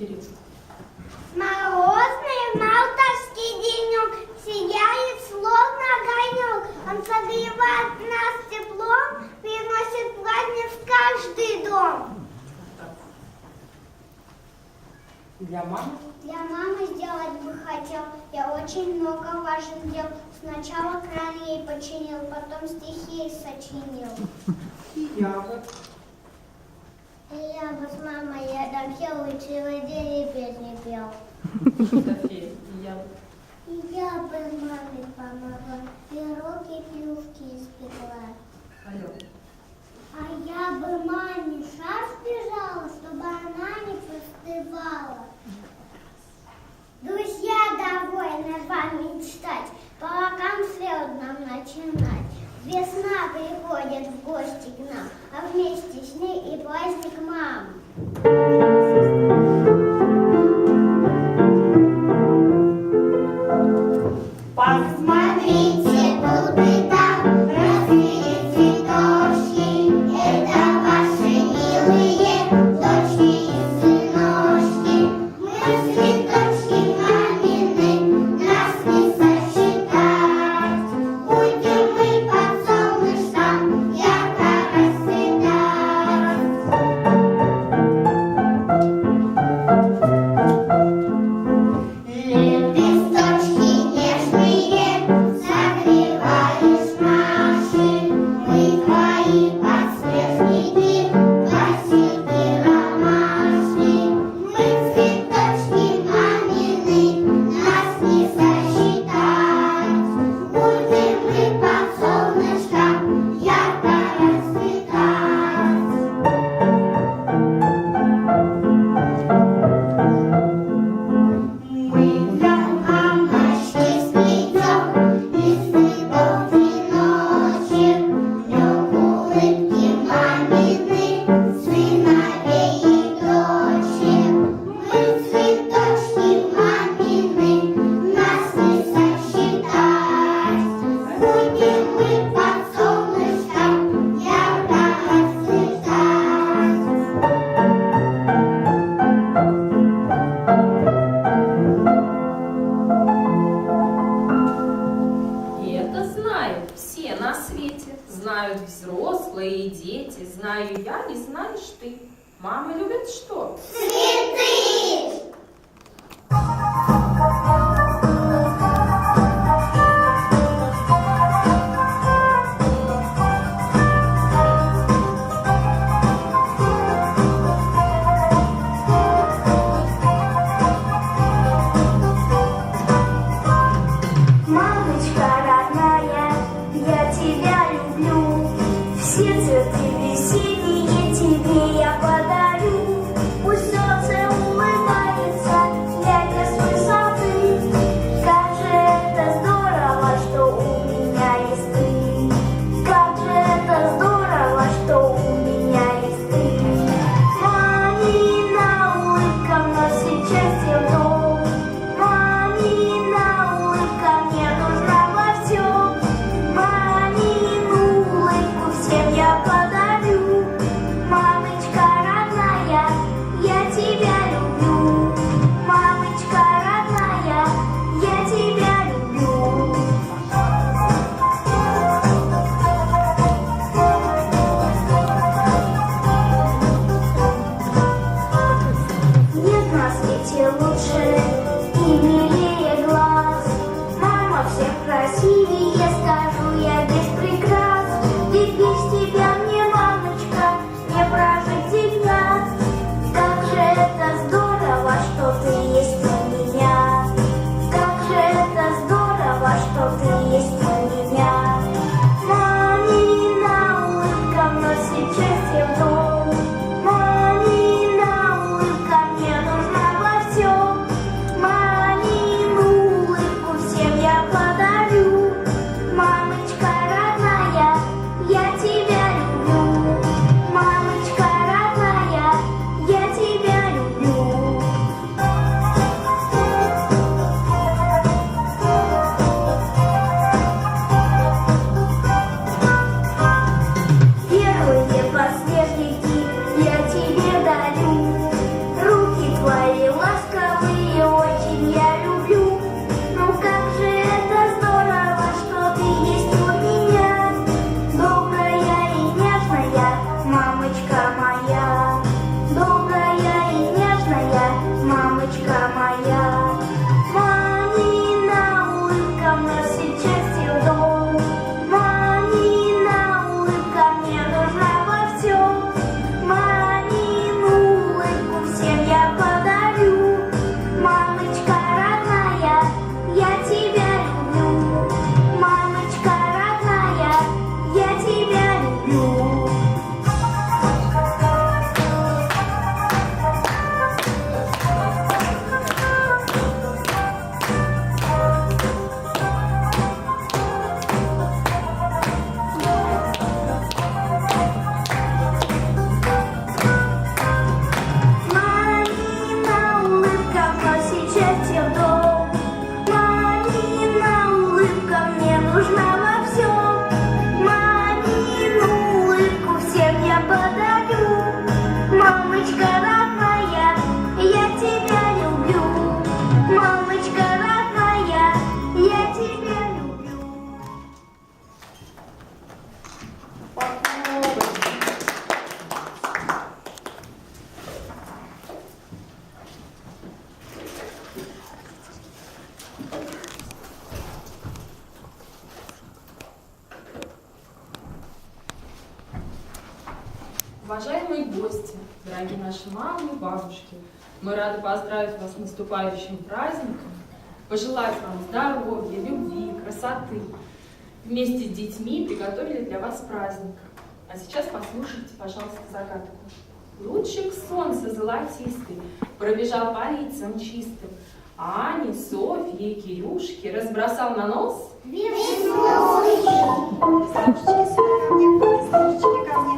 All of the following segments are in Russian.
Кирилл. Морозный мартовский денек сияет словно огонек. Он согревает нас теплом, приносит праздник в каждый дом. Для мамы? Для мамы сделать бы хотел я очень много важных дел. Сначала кран починил, потом стихи сочинил. И я бы. Я бы с мамой рядом сел и целый день и песни пел. София, и я бы. И я бы маме помогла, пироги и плюшки испекла. Алло. А я бы маме шарф бежала, чтобы она не простывала. Друзья, довольны вами мечтать, по рокам звездам начинать. Весна приходит в гости к нам, а вместе с ней и праздник мам. Посмотрите, тут и там расцвели цветочки. Это ваши милые дочки и сыночки. Мы цветочки мамины, нас не сосчитать. Будем мы под солнышком ярко расцветать. Лепесточки нежные, согреваешь наши, мы твои подснежники, васильки, ромашки. Мы цветочки мамины, нас не сосчитать. Будем мы под солнышком ярко расцветать. Мы для мамочки сплетем из цветов веночек, днем улыбки мамины, сыновей и дочек. Мы цветочки мамины, нас не сосчитать. Будем мы под солнышком ярко расцветать. И это знают все на свете. Знают взрослые и дети. Знаю я и знаешь ты. Мама любит что? Цветы! Мамочка родная, я тебя люблю. Все цветы весенние тебе я подарю. Пусть солнце Уважаемые гости, дорогие наши мамы и бабушки, мы рады поздравить вас с наступающим праздником, пожелать вам здоровья, любви, красоты. Вместе с детьми приготовили для вас праздник. А сейчас послушайте, пожалуйста, загадку. Лучик солнца золотистый пробежал по лицам чистым, а Ане, Софье и Кирюшке разбросал на нос Веснушки. Веснушки ко мне.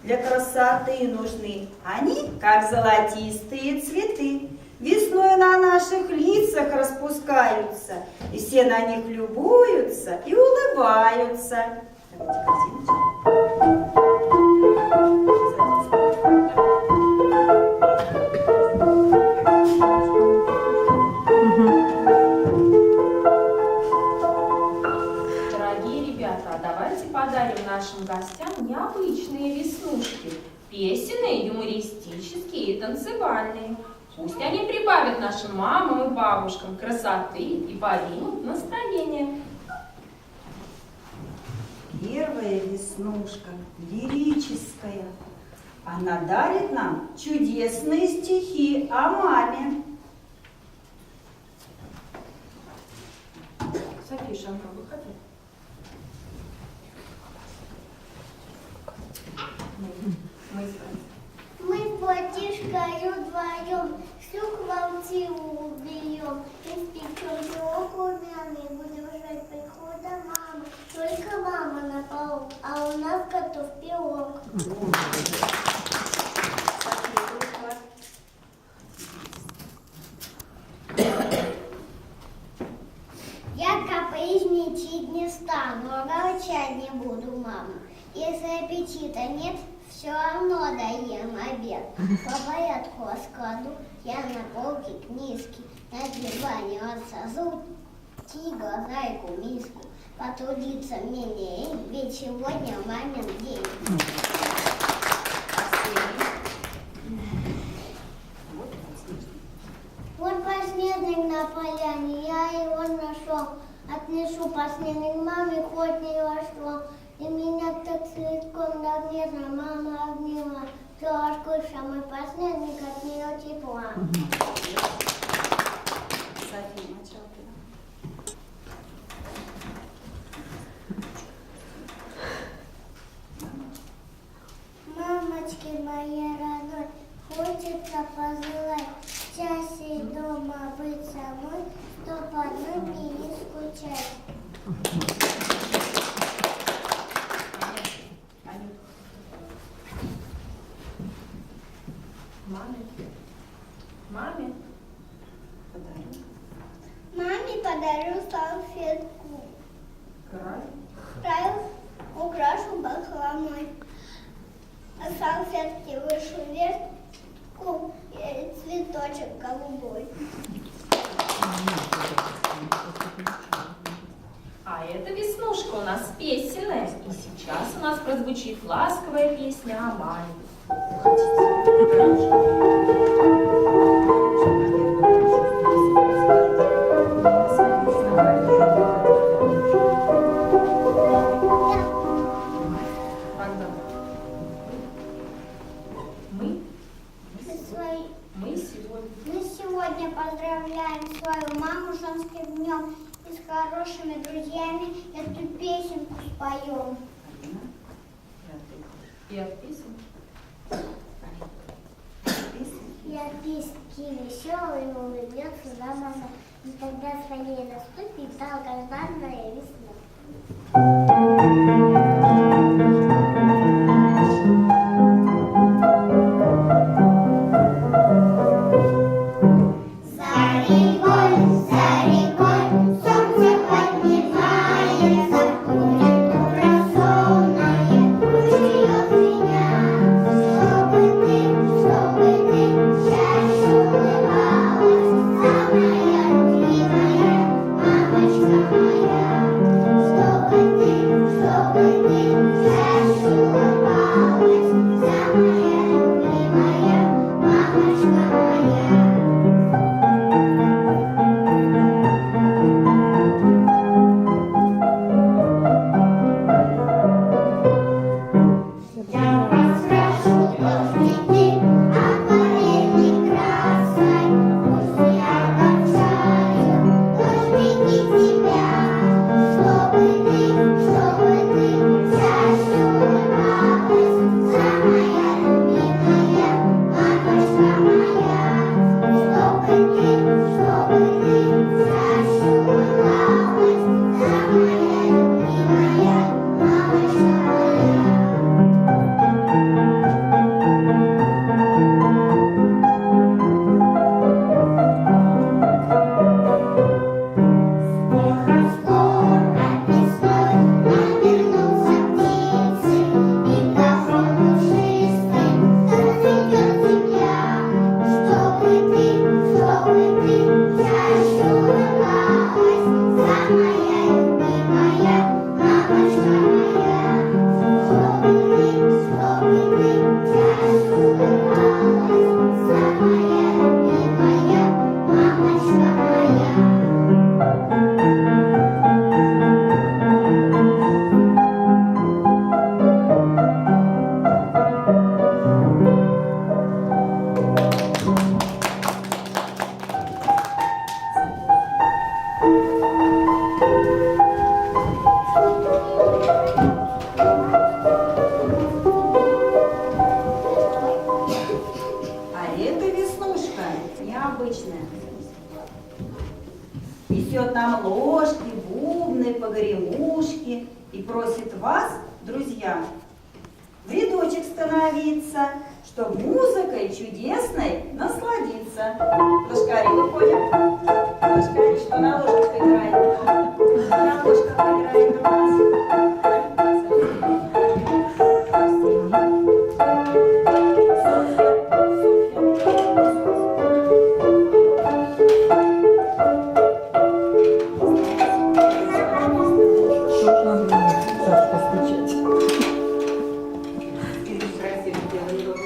Для красоты нужны они, как золотистые цветы. Весной на наших лицах распускаются, и все на них любуются и улыбаются. Давайте корзиночку. Дорогие ребята, давайте подарим нашим гостям необычные веснушки. Песенные, юмористические и танцевальные. Пусть они прибавят нашим мамам и бабушкам красоты и поднимут настроение. Первая веснушка лирическая. Она дарит нам чудесные стихи о маме. София Шамка, выходи. Мы с братишкой вдвоем всю квартиру уберем, испечем пирог румяный, будем ждать прихода мамы. Только мама на полу, а у нас готов пирог. аппетита нет, все равно доем обед. По порядку раскладу я на полке книжки, на диване рассажу тигра-зайку миску. Потрудиться мне лень, ведь сегодня мамин день. Вот подснежник на поляне, я его нашел. Отнесу подснежник маме, хоть ни во что. И меня так слишком до нежно мама обняла. Все раскрыша мой подснежник, от нее тепла. София, начало ты. Мамочки моей родной, хочется пожелать счастья дома быть самой, чтоб одной мне не скучать. Маме? Маме подарю салфетку, Край. украшу бахромой. А салфетки вышу ветку и цветочек голубой. А это Веснушка у нас песенная. И сейчас у нас прозвучит ласковая песня о маме. Мы сегодня поздравляем свою маму женским днем и с хорошими друзьями эту песенку споем. И от песен. Я песенки веселые, улыбнется за мама, и тогда скорее наступит долгожданная весна. Несет нам ложки, бубны, погремушки и просит вас, друзья, в рядочек становиться, чтоб музыкой чудесной насладиться. Ложкари выходят. Ложкари, что на ложках играет? На ложках играет у нас.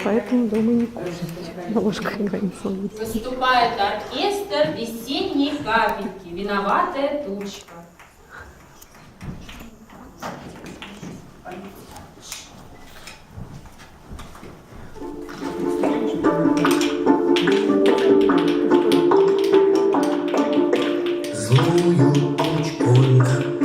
поэтому дома не кушают. На ложках играть не смогут. Выступает оркестр весенней капельки, виноватая тучка. Злую тучку